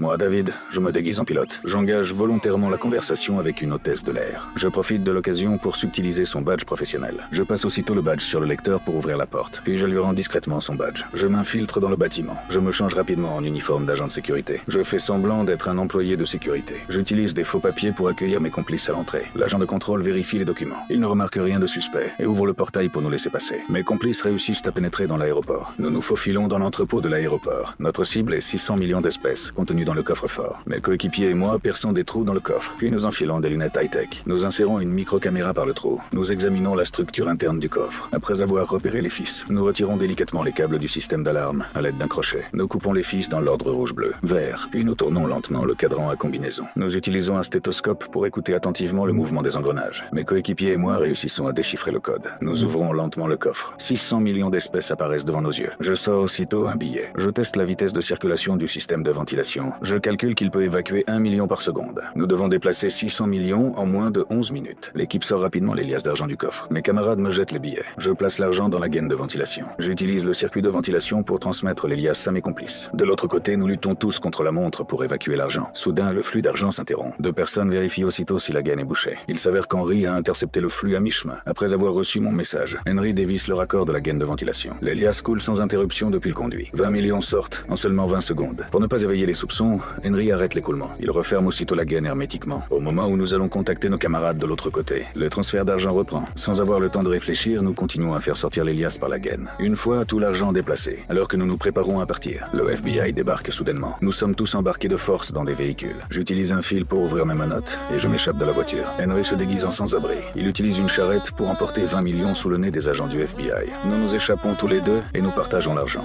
Moi, David, je me déguise en pilote. J'engage volontairement la conversation avec une hôtesse de l'air. Je profite de l'occasion pour subtiliser son badge professionnel. Je passe aussitôt le badge sur le lecteur pour ouvrir la porte. Puis je lui rends discrètement son badge. Je m'infiltre dans le bâtiment. Je me change rapidement en uniforme d'agent de sécurité. Je fais semblant d'être un employé de sécurité. J'utilise des faux papiers pour accueillir mes complices à l'entrée. L'agent de contrôle vérifie les documents. Il ne remarque rien de suspect et ouvre le portail pour nous laisser passer. Mes complices réussissent à pénétrer dans l'aéroport. Nous nous faufilons dans l'entrepôt de l'aéroport. Notre cible est 600 millions d'espèces contenues dans le coffre-fort. Mes coéquipiers et moi perçons des trous dans le coffre. Puis nous enfilons des lunettes high-tech. Nous insérons une micro-caméra par le trou. Nous examinons la structure interne du coffre. Après avoir repéré les fils, nous retirons délicatement les câbles du système d'alarme à l'aide d'un crochet. Nous coupons les fils dans l'ordre rouge-bleu, vert. Puis nous tournons lentement le cadran à combinaison. Nous utilisons un stéthoscope pour écouter attentivement le mouvement des engrenages. Mes coéquipiers et moi réussissons à déchiffrer le code. Nous ouvrons lentement le coffre. 600 millions d'espèces apparaissent devant nos yeux. Je sors aussitôt un billet. Je teste la vitesse de circulation du système de ventilation. Je calcule qu'il peut évacuer 1 million par seconde. Nous devons déplacer 600 millions en moins de 11 minutes. L'équipe sort rapidement les liasses d'argent du coffre. Mes camarades me jettent les billets. Je place l'argent dans la gaine de ventilation. J'utilise le circuit de ventilation pour transmettre les liasses à mes complices. De l'autre côté, nous luttons tous contre la montre pour évacuer l'argent. Soudain, le flux d'argent s'interrompt. Deux personnes vérifient aussitôt si la gaine est bouchée. Il s'avère qu'Henry a intercepté le flux à mi-chemin. Après avoir reçu mon message, Henry dévisse le raccord de la gaine de ventilation. Les liasses coulent sans interruption depuis le conduit. 20 millions sortent en seulement 20 secondes. Pour ne pas éveiller les soupçons, Henry arrête l'écoulement. Il referme aussitôt la gaine hermétiquement. Au moment où nous allons contacter nos camarades de l'autre côté, le transfert d'argent reprend. Sans avoir le temps de réfléchir, nous continuons à faire sortir les liasses par la gaine. Une fois tout l'argent déplacé, alors que nous nous préparons à partir, le FBI débarque soudainement. Nous sommes tous embarqués de force dans des véhicules. J'utilise un fil pour ouvrir mes menottes et je m'échappe de la voiture. Henry se déguise en sans-abri. Il utilise une charrette pour emporter 20 millions sous le nez des agents du FBI. Nous nous échappons tous les deux et nous partageons l'argent.